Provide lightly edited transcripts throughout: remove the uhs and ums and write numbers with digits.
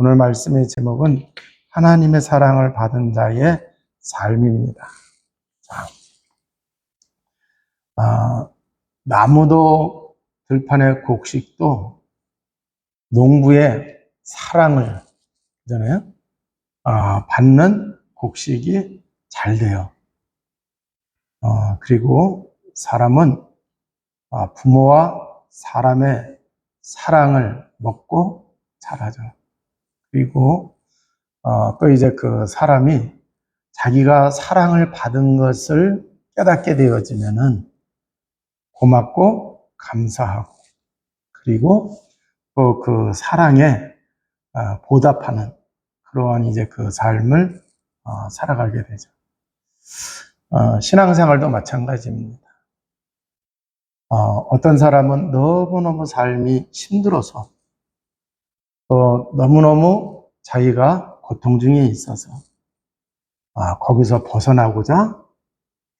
오늘 말씀의 제목은 하나님의 사랑을 받은 자의 삶입니다. 자, 나무도 들판의 곡식도 농부의 사랑을 잖아요. 받는 곡식이 잘 돼요. 그리고 사람은 부모와 사람의 사랑을 먹고 자라죠. 그리고 또 이제 그 사람이 자기가 사랑을 받은 것을 깨닫게 되어지면은 고맙고 감사하고, 그리고 또 그 사랑에 보답하는 그러한 이제 그 삶을 살아가게 되죠. 신앙생활도 마찬가지입니다. 어떤 사람은 너무너무 삶이 힘들어서 또 너무너무 자기가 고통 중에 있어서 거기서 벗어나고자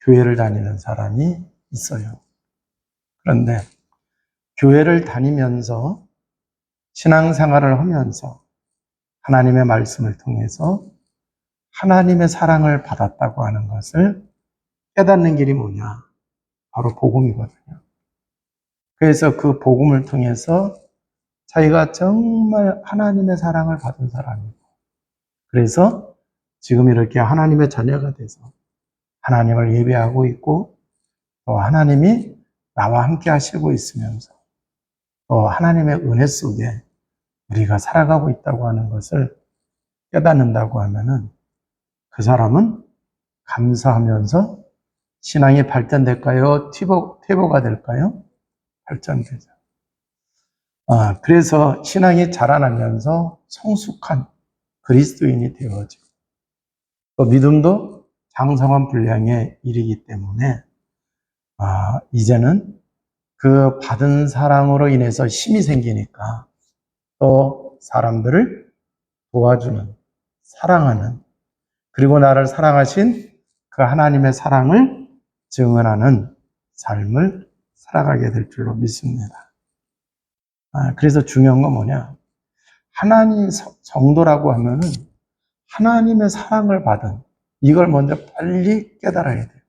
교회를 다니는 사람이 있어요. 그런데 교회를 다니면서 신앙생활을 하면서 하나님의 말씀을 통해서 하나님의 사랑을 받았다고 하는 것을 깨닫는 길이 뭐냐? 바로 복음이거든요. 그래서 그 복음을 통해서 자기가 정말 하나님의 사랑을 받은 사람이고, 그래서 지금 이렇게 하나님의 자녀가 돼서 하나님을 예배하고 있고, 또 하나님이 나와 함께 하시고 있으면서 또 하나님의 은혜 속에 우리가 살아가고 있다고 하는 것을 깨닫는다고 하면은 그 사람은 감사하면서 신앙이 발전될까요? 퇴보가 될까요? 발전되죠. 그래서 신앙이 자라나면서 성숙한 그리스도인이 되어지고, 또 믿음도 장성한 분량에 이르기 때문에 이제는 그 받은 사랑으로 인해서 힘이 생기니까 또 사람들을 도와주는, 사랑하는, 그리고 나를 사랑하신 그 하나님의 사랑을 증언하는 삶을 살아가게 될 줄로 믿습니다. 그래서 중요한 건 뭐냐? 하나님 정도라고 하면은 하나님의 사랑을 받은, 이걸 먼저 빨리 깨달아야 돼요.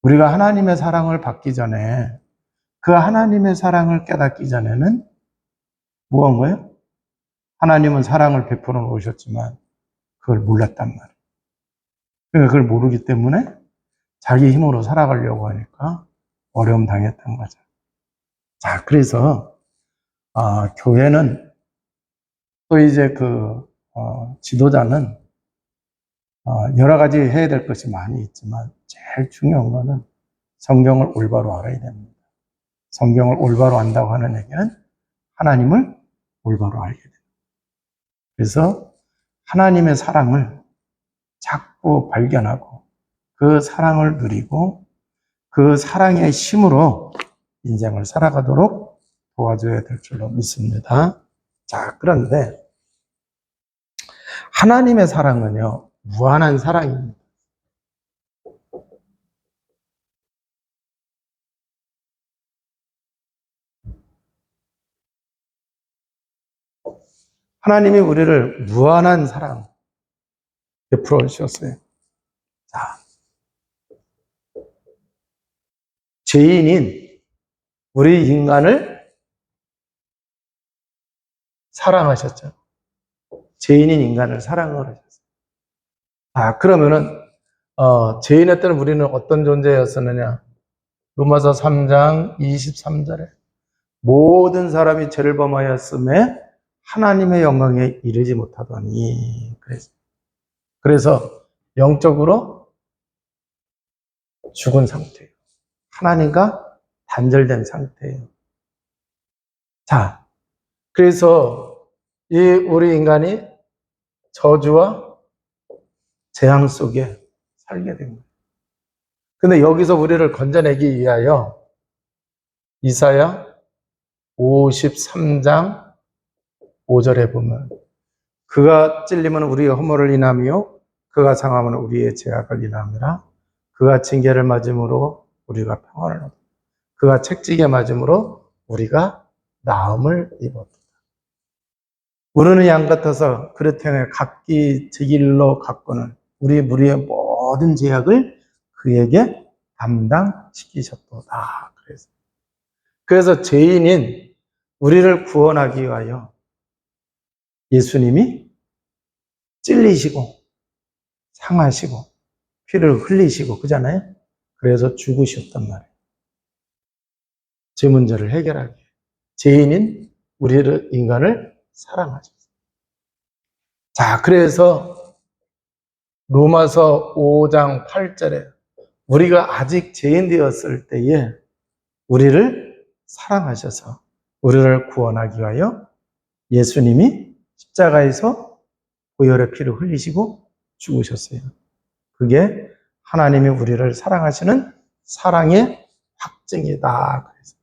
우리가 하나님의 사랑을 받기 전에, 그 하나님의 사랑을 깨닫기 전에는 뭐한 거예요? 하나님은 사랑을 베풀어 놓으셨지만 그걸 몰랐단 말이에요. 그러니까 그걸 모르기 때문에 자기 힘으로 살아가려고 하니까 어려움 당했던 거죠. 자, 그래서 교회는 또 이제 지도자는 여러 가지 해야 될 것이 많이 있지만 제일 중요한 거는 성경을 올바로 알아야 됩니다. 성경을 올바로 안다고 하는 얘기는 하나님을 올바로 알게 됩니다. 그래서 하나님의 사랑을 자꾸 발견하고 그 사랑을 누리고 그 사랑의 힘으로 인생을 살아가도록 도와줘야 될 줄로 믿습니다. 자, 그런데 하나님의 사랑은요, 무한한 사랑입니다. 하나님이 우리를 무한한 사랑 베풀어 주셨어요. 자, 죄인인 우리 인간을 사랑하셨죠. 죄인인 인간을 사랑을 하셨어요. 그러면은 죄인의 때는 우리는 어떤 존재였었느냐? 로마서 3장 23절에 모든 사람이 죄를 범하였음에 하나님의 영광에 이르지 못하더니, 그래서 영적으로 죽은 상태예요. 하나님과 단절된 상태예요. 자, 그래서 우리 인간이 저주와 재앙 속에 살게 된 거예요. 근데 여기서 우리를 건져내기 위하여 이사야 53장 5절에 보면 그가 찔림은 우리의 허물을 인하며 그가 상함은 우리의 죄악을 인함이라. 그가 징계를 맞음으로 우리가 평안을 얻었다. 그가 책지게 맞음으로 우리가 나음을 입었다. 우리는 양 같아서 그릇 행에 각기 제 길로 갔거늘 우리 무리의 모든 죄악을 그에게 담당시키셨도다. 그래서 죄인인 우리를 구원하기 위하여 예수님이 찔리시고 상하시고 피를 흘리시고 그잖아요. 그래서 죽으셨단 말이에요. 제 문제를 해결하기 위해 죄인인 우리를 인간을 사랑하셨어요. 자, 그래서 로마서 5장 8절에 우리가 아직 죄인 되었을 때에 우리를 사랑하셔서 우리를 구원하기 위하여 예수님이 십자가에서 보혈의 피를 흘리시고 죽으셨어요. 그게 하나님이 우리를 사랑하시는 사랑의 확증이다. 그래서.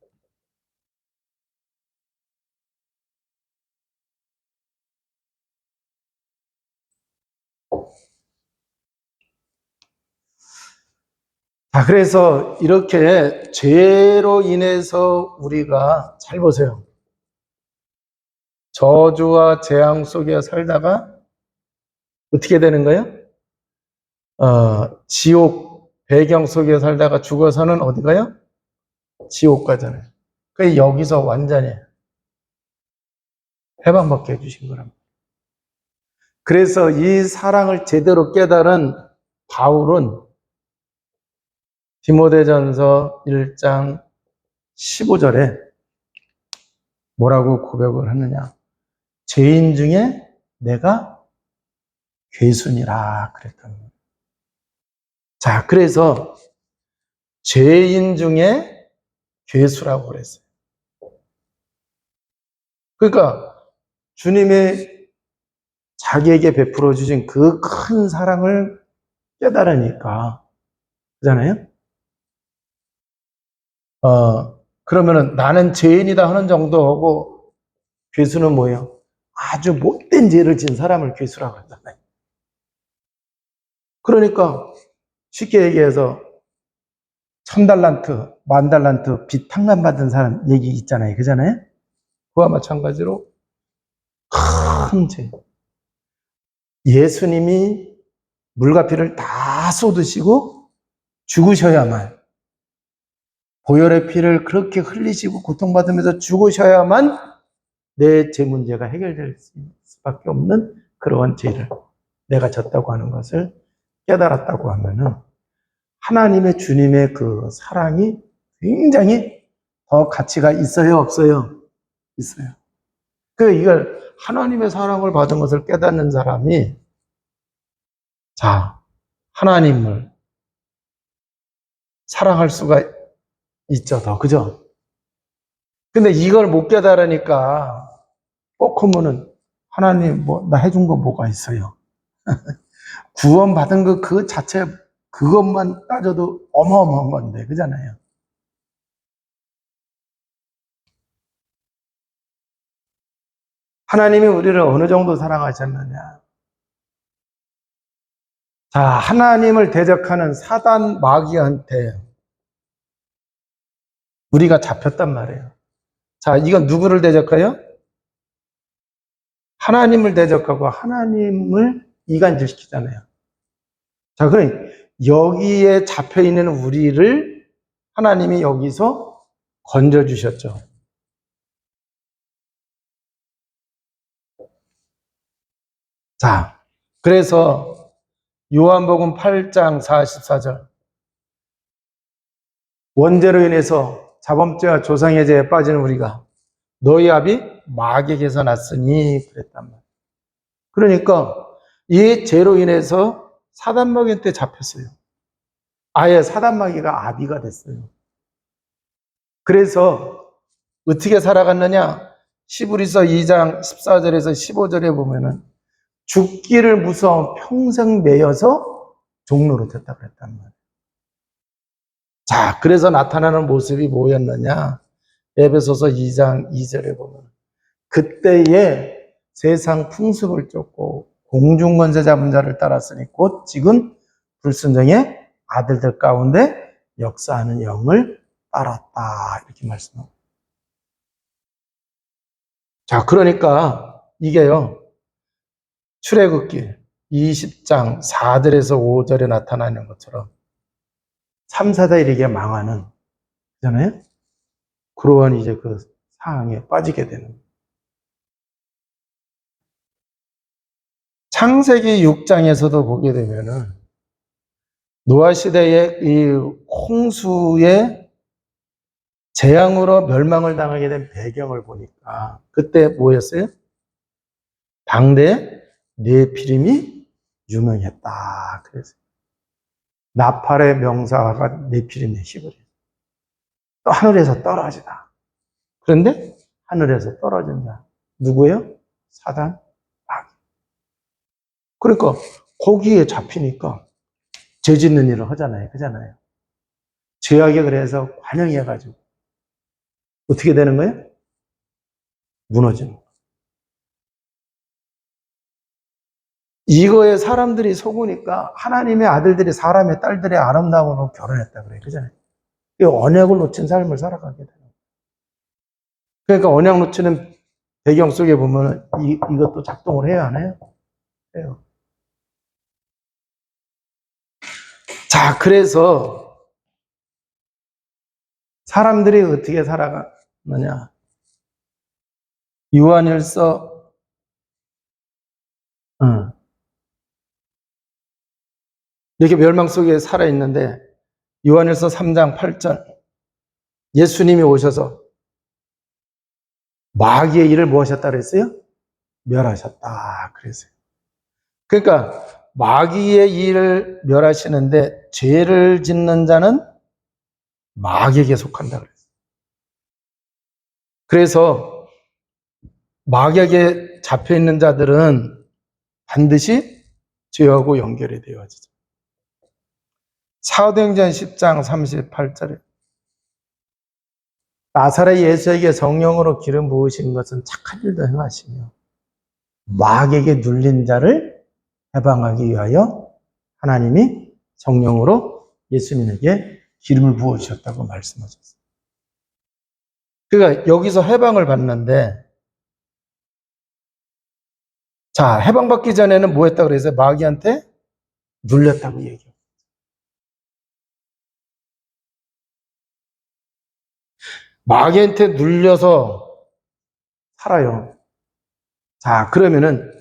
자, 그래서 이렇게 죄로 인해서 우리가 잘 보세요. 저주와 재앙 속에 살다가 어떻게 되는 거예요? 지옥 배경 속에 살다가 죽어서는 어디 가요? 지옥 가잖아요. 그 여기서 완전히 해방받게 해주신 거랍니다. 그래서 이 사랑을 제대로 깨달은 바울은 디모데전서 1장 15절에 뭐라고 고백을 하느냐? 죄인 중에 내가 괴순이라 그랬던 거예요. 자, 그래서 죄인 중에 괴수라고 그랬어요. 그러니까 주님의 자기에게 베풀어 주신 그 큰 사랑을 깨달으니까 그잖아요. 그러면은 나는 죄인이다 하는 정도하고 괴수는 뭐예요? 아주 못된 죄를 지은 사람을 괴수라고 하잖아요. 그러니까 쉽게 얘기해서 1000달란트, 10,000달란트 빚 탕감받은 사람 얘기 있잖아요. 그잖아요. 그와 마찬가지로 큰 죄. 예수님이 물과 피를 다 쏟으시고 죽으셔야만 보혈의 피를 그렇게 흘리시고 고통받으면서 죽으셔야만 내 죄 문제가 해결될 수밖에 없는 그러한 죄를 내가 졌다고 하는 것을 깨달았다고 하면은 하나님의 주님의 그 사랑이 굉장히 더 가치가 있어요, 없어요? 있어요. 이걸 하나님의 사랑을 받은 것을 깨닫는 사람이 자, 하나님을 사랑할 수가 있죠, 더. 그죠? 근데 이걸 못 깨달으니까 꼭 하면은 하나님 나 해준 거 뭐가 있어요? 구원받은 거 그 자체 그것만 따져도 어마어마한 건데 그잖아요. 하나님이 우리를 어느 정도 사랑하셨느냐? 자, 하나님을 대적하는 사단 마귀한테 우리가 잡혔단 말이에요. 자, 이건 누구를 대적해요? 하나님을 대적하고 하나님을 이간질시키잖아요. 자, 그럼 여기에 잡혀 있는 우리를 하나님이 여기서 건져주셨죠. 자, 그래서 요한복음 8장 44절 원죄로 인해서 자범죄와 조상의 죄에 빠지는 우리가 너희 아비 마귀에게서 났으니 그랬단 말이에요. 그러니까 이 죄로 인해서 사단마귀한테 잡혔어요. 아예 사단마귀가 아비가 됐어요. 그래서 어떻게 살아갔느냐? 시브리서 2장 14절에서 15절에 보면은 죽기를 무서워 평생 매여서 종로로 됐다 그랬단 말이에요. 자, 그래서 나타나는 모습이 뭐였느냐? 에베소서 2장 2절에 보면 그때에 세상 풍습을 쫓고 공중권세 잡은 자를 따랐으니 곧 지금 불순종의 아들들 가운데 역사하는 영을 따랐다 이렇게 말씀합니다. 자, 그러니까 이게요, 출애굽기 20장 4절에서 5절에 나타나는 것처럼 3, 4대 일에게 망하는, 그잖아요? 그러한 이제 그 상황에 빠지게 되는. 창세기 6장에서도 보게 되면은 노아 시대의 이 홍수의 재앙으로 멸망을 당하게 된 배경을 보니까 그때 뭐였어요? 당대에 네피림이 유명했다. 그래서 나팔의 명사가 네피림의 히브리. 또 하늘에서 떨어지다. 그런데 하늘에서 떨어진 자 누구예요? 사단, 마귀. 그러니까 거기에 잡히니까 죄 짓는 일을 하잖아요. 그잖아요. 죄악에 그래서 관영해가지고 어떻게 되는 거예요? 무너지는 거예요. 이거에 사람들이 속으니까 하나님의 아들들이 사람의 딸들의 아름다움으로 결혼했다 그래요. 그잖아요. 이 언약을 놓친 삶을 살아가게 되는 거예요. 그러니까 언약 놓치는 배경 속에 보면 이것도 작동을 해야 하나요? 해요. 자, 그래서 사람들이 어떻게 살아가느냐. 요한일서 이렇게 멸망 속에 살아있는데 요한일서 3장 8절 예수님이 오셔서 마귀의 일을 뭐 하셨다 그랬어요? 멸하셨다 그랬어요. 그러니까 마귀의 일을 멸하시는데 죄를 짓는 자는 마귀에게 속한다 그랬어요. 그래서 마귀에게 잡혀있는 자들은 반드시 죄하고 연결이 되어지죠. 사도행전 10장 38절에 나사렛 예수에게 성령으로 기름 부으신 것은 착한 일도 행하시며 마귀에게 눌린 자를 해방하기 위하여 하나님이 성령으로 예수님에게 기름을 부어주셨다고 말씀하셨어요. 그러니까 여기서 해방을 받는데, 자, 해방받기 전에는 뭐 했다고 그랬어요? 마귀한테 눌렸다고 얘기해요. 마귀한테 눌려서 살아요. 자, 그러면은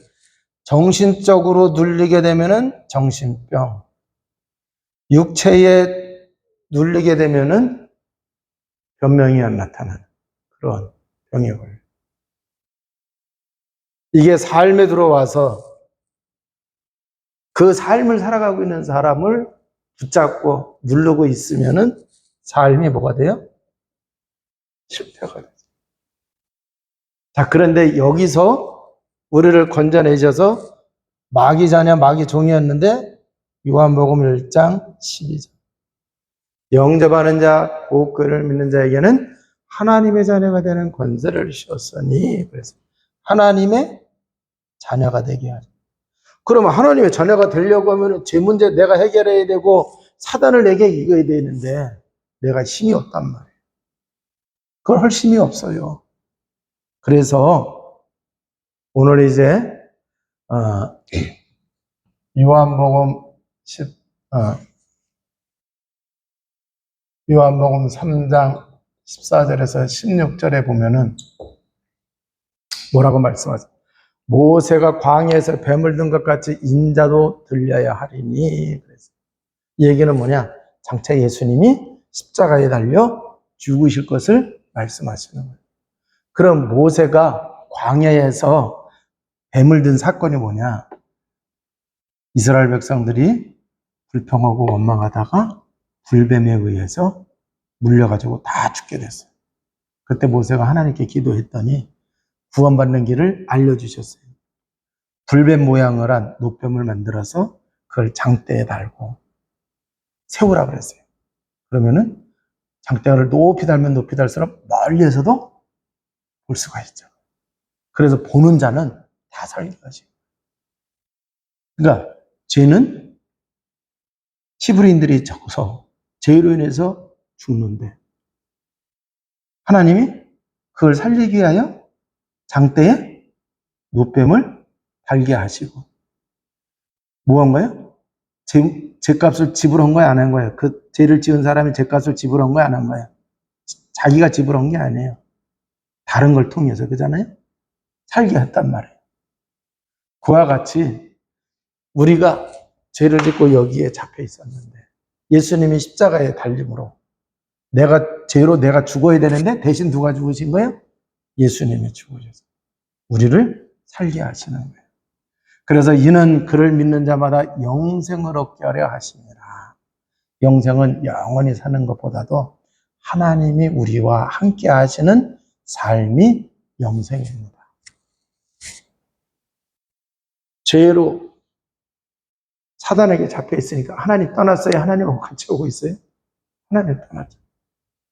정신적으로 눌리게 되면은 정신병, 육체에 눌리게 되면은 변명이 안 나타나는 그런 병에 걸려요. 이게 삶에 들어와서 그 삶을 살아가고 있는 사람을 붙잡고 누르고 있으면은 삶이 뭐가 돼요? 실패가 돼요. 자, 그런데 여기서 우리를 건져내셔서 마귀 자녀, 마귀 종이었는데 요한복음 1장 12절 영접하는 자, 곧 그를 믿는 자에게는 하나님의 자녀가 되는 권세를 주셨으니, 그래서 하나님의 자녀가 되게 하죠. 그러면 하나님의 자녀가 되려고 하면 제 문제 내가 해결해야 되고 사단을 내게 이겨야 되는데 내가 힘이 없단 말이에요. 그걸 할 힘이 없어요. 그래서 오늘 이제 요한복음 3장 14절에서 16절에 보면은 뭐라고 말씀하세요? 모세가 광야에서 뱀을 든 것 같이 인자도 들려야 하리니. 그래서 이 얘기는 뭐냐? 장차 예수님이 십자가에 달려 죽으실 것을 말씀하시는 거예요. 그럼 모세가 광야에서 뱀을 든 사건이 뭐냐? 이스라엘 백성들이 불평하고 원망하다가 불뱀에 의해서 물려가지고 다 죽게 됐어요. 그때 모세가 하나님께 기도했더니 구원받는 길을 알려주셨어요. 불뱀 모양을 한 노뱀을 만들어서 그걸 장대에 달고 세우라 그랬어요. 그러면은 장대를 높이 달면 높이 달수록 멀리에서도 볼 수가 있죠. 그래서 보는 자는 다 살게 하시고. 그러니까 죄는 히브리인들이 적어서 죄로 인해서 죽는데 하나님이 그걸 살리기 위하여 장대에 노뱀을 달게 하시고. 뭐 한 거예요? 죄값을 지불한 거야, 안 한 거예요? 그 죄를 지은 사람이 죄값을 지불한 거야, 안 한 거예요? 자기가 지불한 게 아니에요. 다른 걸 통해서, 그잖아요? 살게 했단 말이에요. 그와 같이 우리가 죄를 짓고 여기에 잡혀 있었는데 예수님이 십자가에 달림으로 죄로 내가 죽어야 되는데 대신 누가 죽으신 거예요? 예수님이 죽으셔서 우리를 살게 하시는 거예요. 그래서 이는 그를 믿는 자마다 영생을 얻게 하려 하심이라. 영생은 영원히 사는 것보다도 하나님이 우리와 함께 하시는 삶이 영생입니다. 죄로 사단에게 잡혀 있으니까 하나님 떠났어요? 하나님하고 같이 오고 있어요? 하나님 떠났죠.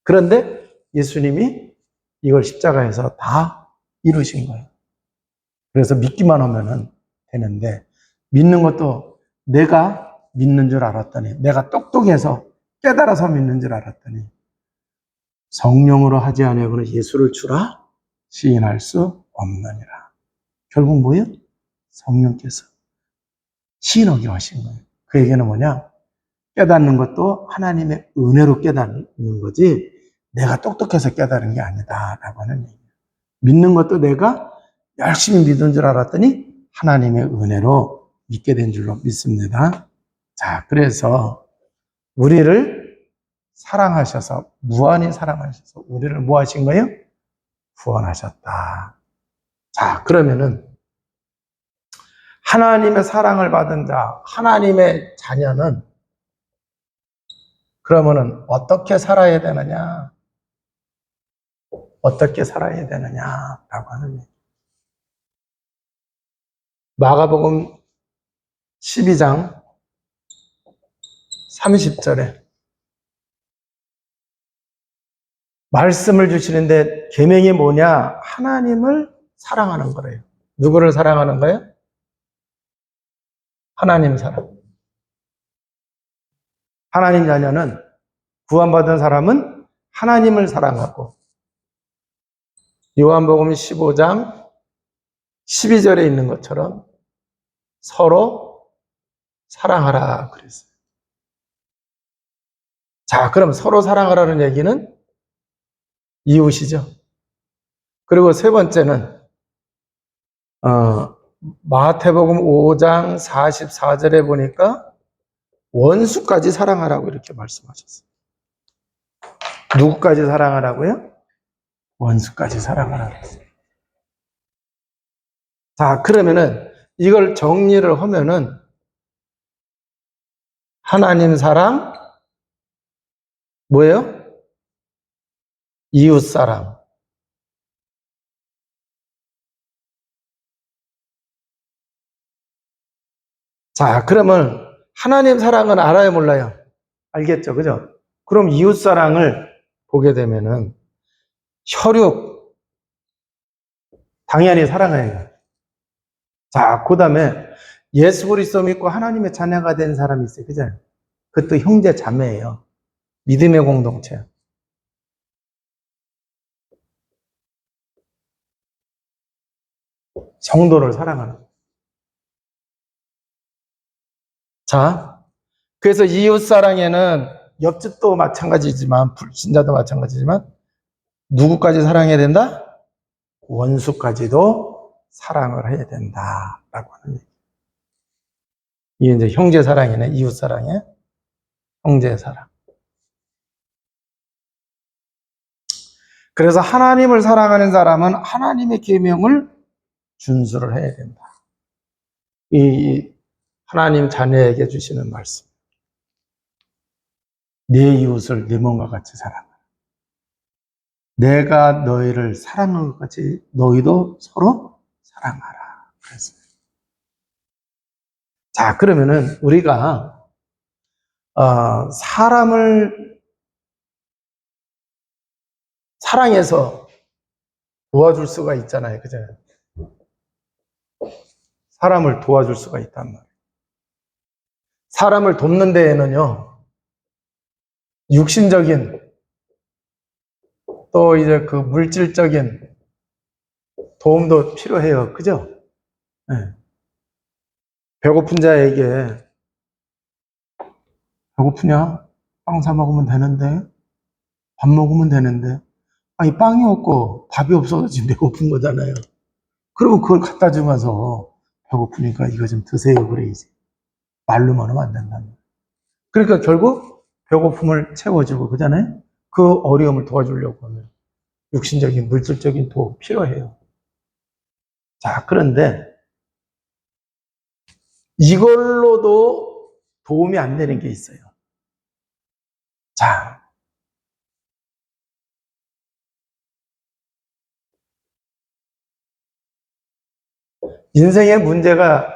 그런데 예수님이 이걸 십자가에서 다 이루신 거예요. 그래서 믿기만 하면 되는데 믿는 것도 내가 믿는 줄 알았더니 내가 똑똑해서 깨달아서 믿는 줄 알았더니 성령으로 하지 아니하고는 예수를 주라 시인할 수 없느니라. 결국 뭐예요? 성령께서 시인하게 하신 거예요. 그 얘기는 뭐냐? 깨닫는 것도 하나님의 은혜로 깨닫는 거지 내가 똑똑해서 깨달은 게 아니다라고 하는 얘기예요. 믿는 것도 내가 열심히 믿은 줄 알았더니 하나님의 은혜로 믿게 된 줄로 믿습니다. 자, 그래서 우리를 사랑하셔서 무한히 사랑하셔서 우리를 뭐 하신 거예요? 구원하셨다. 자, 그러면은 하나님의 사랑을 받은 자, 하나님의 자녀는 그러면은 어떻게 살아야 되느냐? 어떻게 살아야 되느냐라고 하는 얘기. 마가복음 12장 30절에 말씀을 주시는데 계명이 뭐냐? 하나님을 사랑하는 거래요. 누구를 사랑하는 거예요? 하나님 사랑. 하나님 자녀는 구원받은 사람은 하나님을 사랑하고 요한복음 15장 12절에 있는 것처럼 서로 사랑하라 그랬어요. 자, 그럼 서로 사랑하라는 얘기는 이웃이죠. 그리고 세 번째는 마태복음 5장 44절에 보니까 원수까지 사랑하라고 이렇게 말씀하셨어요. 누구까지 사랑하라고요? 원수까지 사랑하라고. 자, 그러면은 이걸 정리를 하면은 하나님 사랑, 뭐예요? 이웃 사랑. 자, 그러면 하나님 사랑은 알아요, 몰라요? 알겠죠, 그죠? 그럼 이웃 사랑을 보게 되면은 혈육, 당연히 사랑해요. 자, 그 다음에 예수 그리스도 믿고 하나님의 자녀가 된 사람이 있어요, 그죠? 그것도 형제 자매예요. 믿음의 공동체. 성도를 사랑하는. 자, 그래서 이웃 사랑에는 옆집도 마찬가지지만 불신자도 마찬가지지만 누구까지 사랑해야 된다? 원수까지도 사랑을 해야 된다라고 하는 얘기. 이게 이제 형제 사랑이네, 이웃 사랑에 형제 사랑. 그래서 하나님을 사랑하는 사람은 하나님의 계명을 준수를 해야 된다. 이 하나님 자녀에게 주시는 말씀. 내 이웃을 내 몸과 같이 사랑하라. 내가 너희를 사랑한 것 같이 너희도 서로 사랑하라. 그랬어요. 자, 그러면은 우리가 사람을 사랑해서 도와줄 수가 있잖아요. 그죠? 사람을 도와줄 수가 있단 말이에요. 사람을 돕는 데에는요, 육신적인 또 이제 그 물질적인 도움도 필요해요. 그죠? 네. 배고픈 자에게 배고프냐? 빵 사 먹으면 되는데, 밥 먹으면 되는데, 아니 빵이 없고 밥이 없어서 지금 배고픈 거잖아요. 그러면 그걸 갖다 주면서 배고프니까 이거 좀 드세요 그래야지. 말로만 하면 안 된다. 그러니까 결국 배고픔을 채워주고 그잖아요. 그 어려움을 도와주려고 하면 육신적인 물질적인 도움 필요해요. 자, 그런데 이걸로도 도움이 안 되는 게 있어요. 자, 인생의 문제가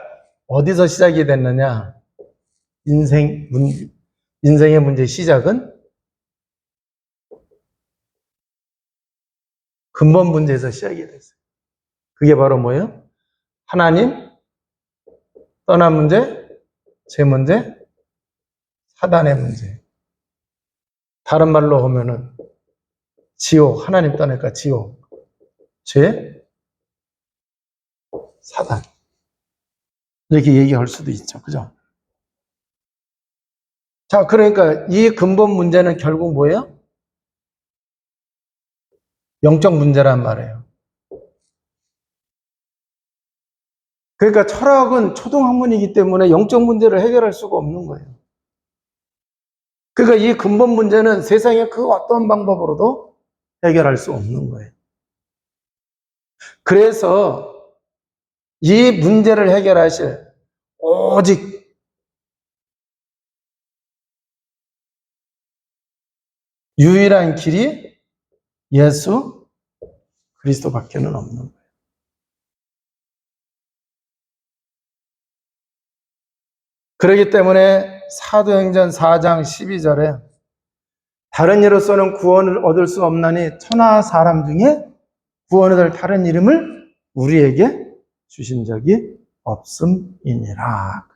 어디서 시작이 됐느냐? 인생의 문제 시작은 근본 문제에서 시작이 됐어요. 그게 바로 뭐예요? 하나님 떠난 문제, 제 문제, 사단의 문제. 다른 말로 하면은 지옥, 하나님 떠나니까 지옥, 죄, 사단. 이렇게 얘기할 수도 있죠. 그죠? 자, 그러니까 이 근본 문제는 결국 뭐예요? 영적 문제란 말이에요. 그러니까 철학은 초등학문이기 때문에 영적 문제를 해결할 수가 없는 거예요. 그러니까 이 근본 문제는 세상의 그 어떤 방법으로도 해결할 수 없는 거예요. 그래서 이 문제를 해결하실 오직 유일한 길이 예수 그리스도밖에는 없는 거예요. 그렇기 때문에 사도행전 4장 12절에 다른 이로서는 구원을 얻을 수 없나니 천하 사람 중에 구원을 얻을 다른 이름을 우리에게 주신 적이 없음이니라.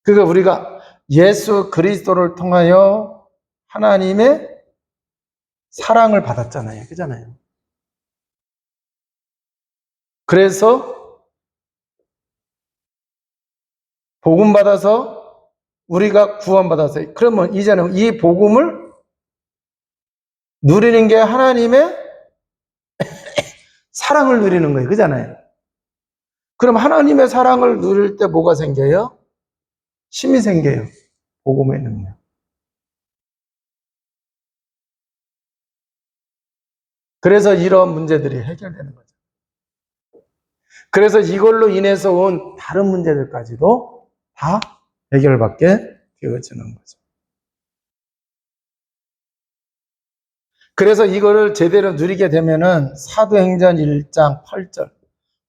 그러니까 우리가 예수 그리스도를 통하여 하나님의 사랑을 받았잖아요. 그잖아요. 그래서 복음 받아서 우리가 구원받았어요. 그러면 이제는 이 복음을 누리는 게 하나님의 사랑을 누리는 거예요. 그잖아요. 그럼 하나님의 사랑을 누릴 때 뭐가 생겨요? 힘이 생겨요. 복음의 능력. 그래서 이런 문제들이 해결되는 거죠. 그래서 이걸로 인해서 온 다른 문제들까지도 다 해결받게 되어지는 거죠. 그래서 이거를 제대로 누리게 되면은 사도행전 1장 8절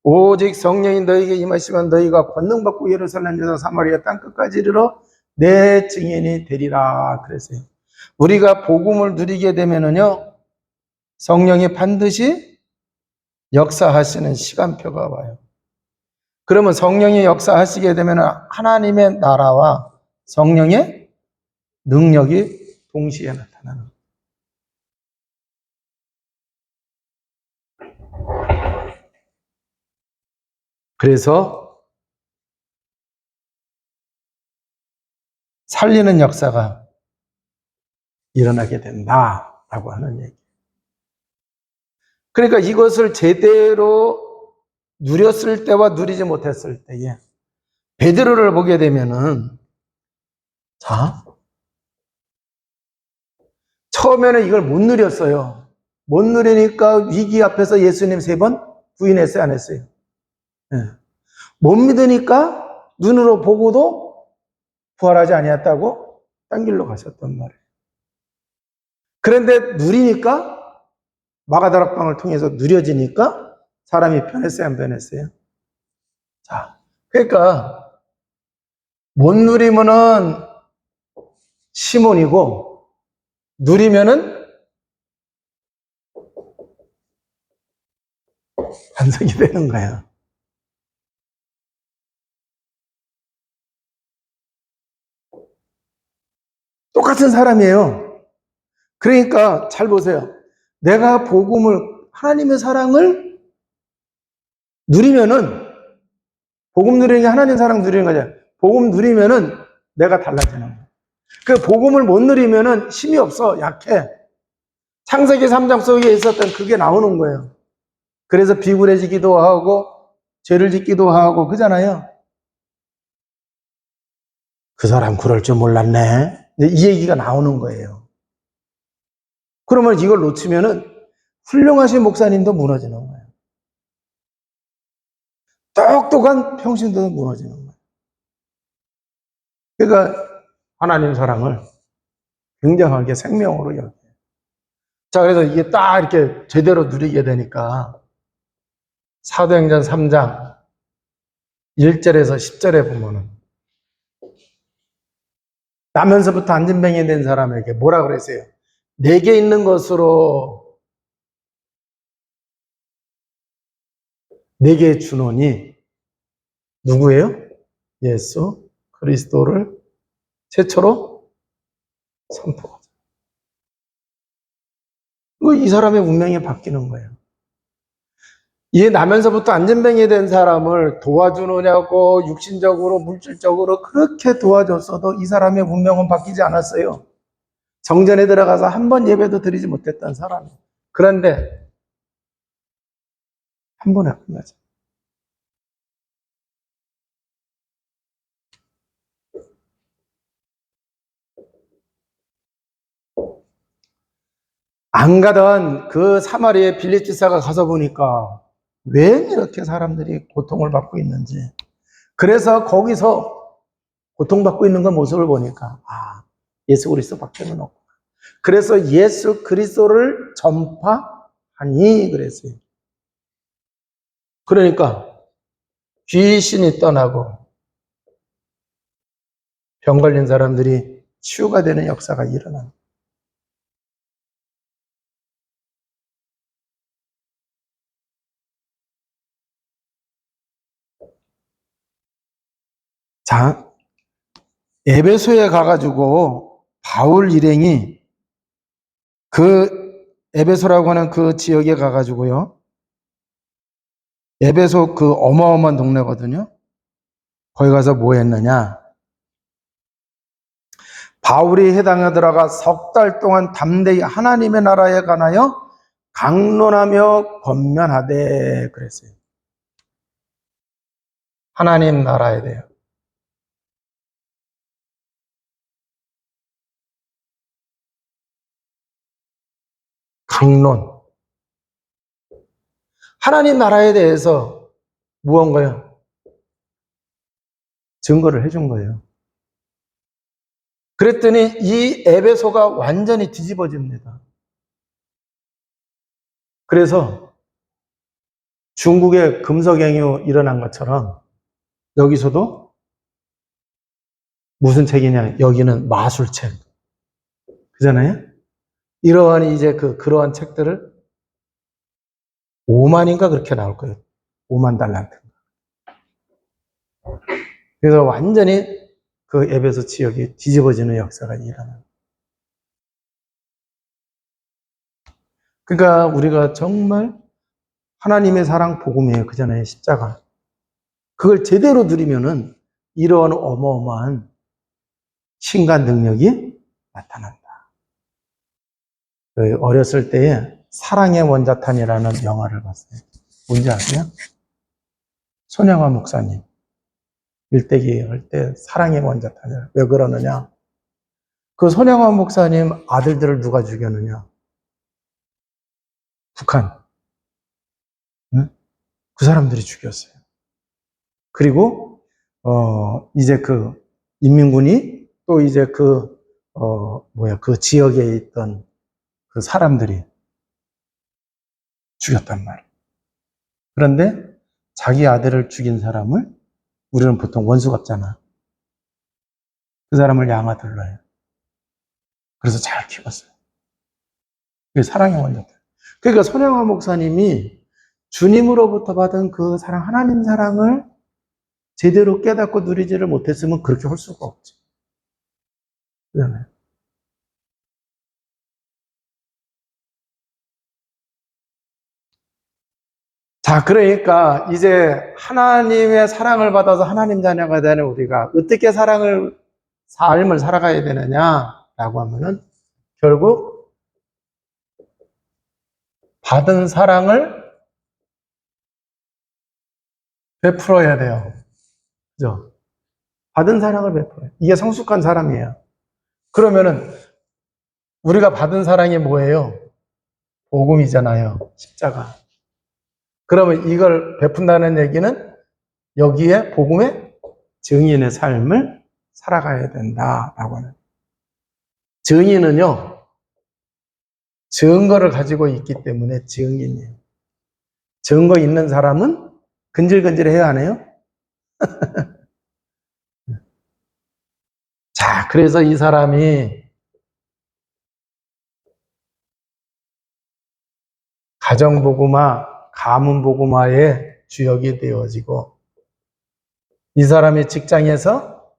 오직 성령이 너희에게 임하시면 너희가 권능받고 예루살렘 유다 사마리아 땅끝까지 이르러 내 증인이 되리라 그랬어요. 우리가 복음을 누리게 되면은요 성령이 반드시 역사하시는 시간표가 와요. 그러면 성령이 역사하시게 되면 하나님의 나라와 성령의 능력이 동시에 나타나는 거예요. 그래서 살리는 역사가 일어나게 된다라고 하는 얘기. 그러니까 이것을 제대로 누렸을 때와 누리지 못했을 때에 베드로를 보게 되면은 자 처음에는 이걸 못 누렸어요. 못 누리니까 위기 앞에서 예수님 3번 부인했어요, 안 했어요? 네. 못 믿으니까 눈으로 보고도 부활하지 아니었다고 딴 길로 가셨단 말이에요. 그런데 누리니까 마가다락방을 통해서 누려지니까 사람이 변했어요, 안 변했어요? 자, 그러니까 못 누리면은 시몬이고 누리면은 반석이 되는 거예요. 똑같은 사람이에요. 그러니까 잘 보세요. 내가 복음을 하나님의 사랑을 누리면은, 복음 누리는 게 하나님 사랑 누리는 거잖아요. 복음 누리면은 내가 달라지는 거예요. 그 복음을 못 누리면은 힘이 없어, 약해. 창세기 3장 속에 있었던 그게 나오는 거예요. 그래서 비굴해지기도 하고, 죄를 짓기도 하고, 그잖아요. 그 사람 그럴 줄 몰랐네. 이 얘기가 나오는 거예요. 그러면 이걸 놓치면은 훌륭하신 목사님도 무너지는 거예요. 똑똑한 평신도도 무너지는 거예요. 그러니까 하나님 사랑을 굉장하게 생명으로 여겨요. 자, 그래서 이게 딱 이렇게 제대로 누리게 되니까 사도행전 3장 1절에서 10절에 보면은 나면서부터 안진뱅이 된 사람에게 뭐라 그랬어요? 내게 있는 것으로 내게 주노니 누구예요? 예수 그리스도를 최초로 선포하자. 이 사람의 운명이 바뀌는 거예요. 이 나면서부터 안진뱅이 된 사람을 도와주느냐고 육신적으로 물질적으로 그렇게 도와줬어도 이 사람의 운명은 바뀌지 않았어요. 정전에 들어가서 한 번 예배도 드리지 못했던 사람. 그런데 한 번에 끝나죠. 안 가던 그 사마리아 빌립 지사가 가서 보니까 왜 이렇게 사람들이 고통을 받고 있는지. 그래서 거기서 고통받고 있는 그 모습을 보니까 예수 그리스도밖에 없구나. 그래서 예수 그리스도를 전파하니 그랬어요. 그러니까 귀신이 떠나고 병 걸린 사람들이 치유가 되는 역사가 일어납니다. 자, 에베소에 가가지고 바울 일행이 그 에베소라고 하는 그 지역에 가가지고요. 에베소 그 어마어마한 동네거든요. 거기 가서 뭐 했느냐? 바울이 해당에 들어가 석 달 동안 담대히 하나님의 나라에 관하여 강론하며 권면하되 그랬어요. 하나님 나라에 대해 강론. 하나님 나라에 대해서 무언가요? 증거를 해준 거예요. 그랬더니 이 에베소가 완전히 뒤집어집니다. 그래서 중국의 금석행유 일어난 것처럼 여기서도 무슨 책이냐? 여기는 마술책. 그잖아요? 이러한 이제 그러한 책들을 5만인가 그렇게 나올 거예요. 5만 달란트. 그래서 완전히 그 에베소 지역이 뒤집어지는 역사가 일어나요. 그러니까 우리가 정말 하나님의 사랑 복음이에요. 그잖아요. 십자가. 그걸 제대로 누리면은 이러한 어마어마한 신간 능력이 나타난다. 어렸을 때에 사랑의 원자탄이라는 영화를 봤어요. 뭔지 아세요? 손영화 목사님. 일대기 할 때 사랑의 원자탄이라. 왜 그러느냐? 그 손영화 목사님 아들들을 누가 죽였느냐? 북한. 응? 그 사람들이 죽였어요. 그리고 이제 그 인민군이 또 이제 그 지역에 있던 그 사람들이 죽였단 말이에요. 그런데 자기 아들을 죽인 사람을 우리는 보통 원수 같잖아. 그 사람을 양아들로 해요. 그래서 잘 키웠어요. 그게 사랑의 원자탄. 그러니까 손영화 목사님이 주님으로부터 받은 그 사랑, 하나님 사랑을 제대로 깨닫고 누리지를 못했으면 그렇게 할 수가 없지. 그다음에 자, 그러니까 이제 하나님의 사랑을 받아서 하나님 자녀가 되는 우리가 어떻게 삶을 살아가야 되느냐라고 하면은 결국 받은 사랑을 베풀어야 돼요. 그죠? 받은 사랑을 베풀어요. 이게 성숙한 사람이에요. 그러면은 우리가 받은 사랑이 뭐예요? 복음이잖아요. 십자가. 그러면 이걸 베푼다는 얘기는 여기에 복음의 증인의 삶을 살아가야 된다라고 하는. 증인은요, 증거를 가지고 있기 때문에 증인이에요. 증거 있는 사람은 근질근질해야 하네요. 자, 그래서 이 사람이 가정복음화, 가문복음화의 주역이 되어지고 이 사람이 직장에서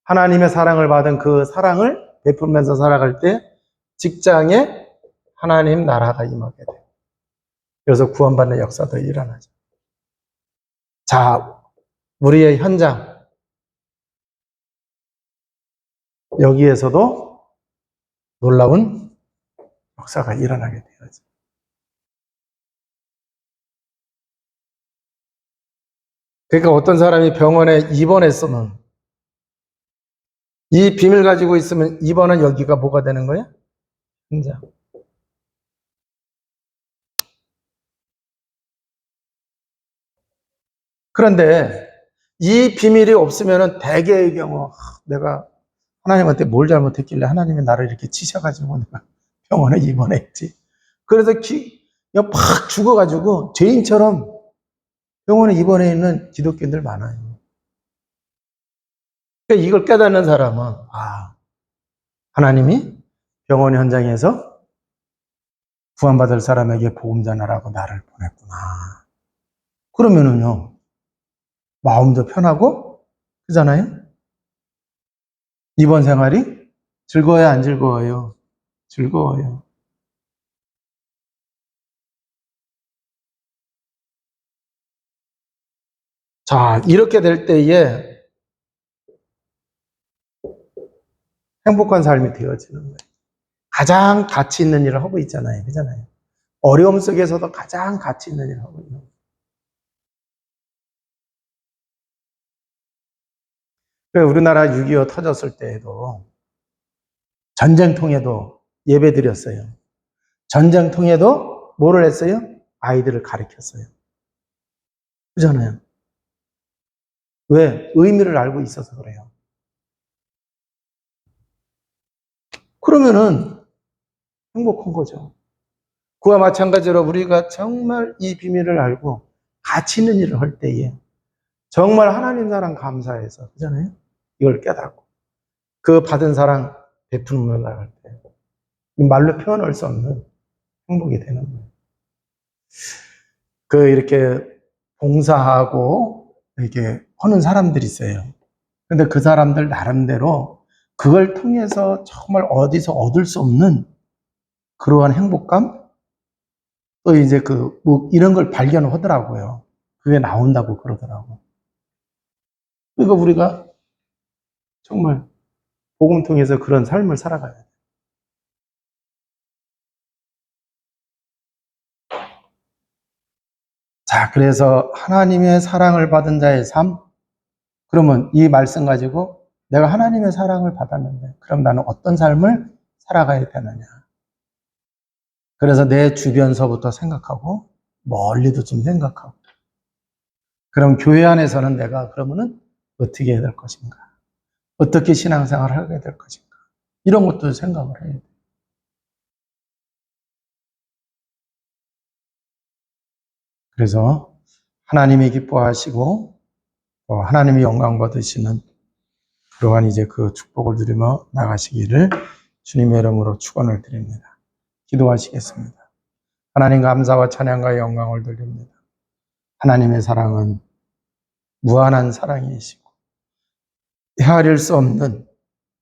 하나님의 사랑을 받은 그 사랑을 베풀면서 살아갈 때 직장에 하나님 나라가 임하게 돼요. 그래서 구원받는 역사도 일어나죠. 자, 우리의 현장 여기에서도 놀라운 역사가 일어나게 되어져. 그러니까 어떤 사람이 병원에 입원했으면 이 빔을 가지고 있으면 입원은 여기가 뭐가 되는 거예요? 현장. 그런데 이 비밀이 없으면 대개의 경우 내가 하나님한테 뭘 잘못했길래 하나님이 나를 이렇게 치셔가지고 내가 병원에 입원했지. 그래서 그냥 팍 죽어가지고 죄인처럼 병원에 입원해 있는 기독교인들 많아요. 그러니까 이걸 깨닫는 사람은 하나님이 병원 현장에서 구원받을 사람에게 복음 전하라고 나를 보냈구나. 그러면은요 마음도 편하고 그잖아요. 입원 생활이 즐거워요, 안 즐거워요? 즐거워요. 자, 이렇게 될 때에 행복한 삶이 되어지는 거예요. 가장 가치 있는 일을 하고 있잖아요. 그잖아요. 어려움 속에서도 가장 가치 있는 일을 하고 있는 거예요. 우리나라 6.25 터졌을 때에도 전쟁통에도 예배 드렸어요. 전쟁통에도 뭐를 했어요? 아이들을 가르쳤어요. 그잖아요. 왜? 의미를 알고 있어서 그래요. 그러면은 행복한 거죠. 그와 마찬가지로 우리가 정말 이 비밀을 알고 가치 있는 일을 할 때에 정말 하나님 사랑 감사해서 그잖아요. 이걸 깨닫고 그 받은 사랑 베푸는 나갈 때 말로 표현할 수 없는 행복이 되는 거예요. 이렇게 봉사하고 이렇게 하는 사람들이 있어요. 근데 그 사람들 나름대로 그걸 통해서 정말 어디서 얻을 수 없는 그러한 행복감 또 이제 뭐 이런 걸 발견을 하더라고요. 그게 나온다고 그러더라고. 그러니까 우리가 정말 복음 통해서 그런 삶을 살아가야 돼요. 자, 그래서 하나님의 사랑을 받은 자의 삶, 그러면 이 말씀 가지고 내가 하나님의 사랑을 받았는데 그럼 나는 어떤 삶을 살아가야 되느냐. 그래서 내 주변서부터 생각하고 멀리도 좀 생각하고 그럼 교회 안에서는 내가 그러면은 어떻게 해야 될 것인가? 어떻게 신앙생활을 하게 될 것인가? 이런 것도 생각을 해야 돼요. 그래서 하나님이 기뻐하시고 하나님이 영광 받으시는 그러한 이제 그 축복을 누리며 나가시기를 주님의 이름으로 축원을 드립니다. 기도하시겠습니다. 하나님 감사와 찬양과 영광을 돌립니다. 하나님의 사랑은 무한한 사랑이시고 헤아릴 수 없는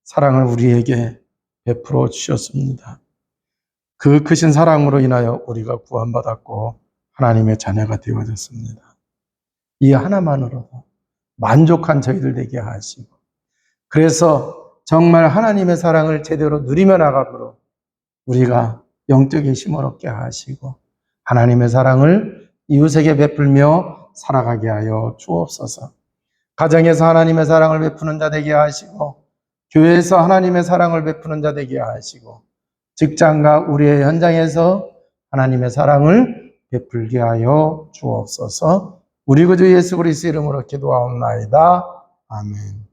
사랑을 우리에게 베풀어 주셨습니다. 그 크신 사랑으로 인하여 우리가 구원받았고 하나님의 자녀가 되어졌습니다. 이 하나만으로도 만족한 저희들 되게 하시고, 그래서 정말 하나님의 사랑을 제대로 누리며 나가므로 우리가 영적인 힘을 얻게 하시고 하나님의 사랑을 이웃에게 베풀며 살아가게 하여 주옵소서. 가정에서 하나님의 사랑을 베푸는 자 되게 하시고, 교회에서 하나님의 사랑을 베푸는 자 되게 하시고, 직장과 우리의 현장에서 하나님의 사랑을 베풀게 하여 주옵소서. 우리 구주 예수 그리스도 이름으로 기도하옵나이다. 아멘.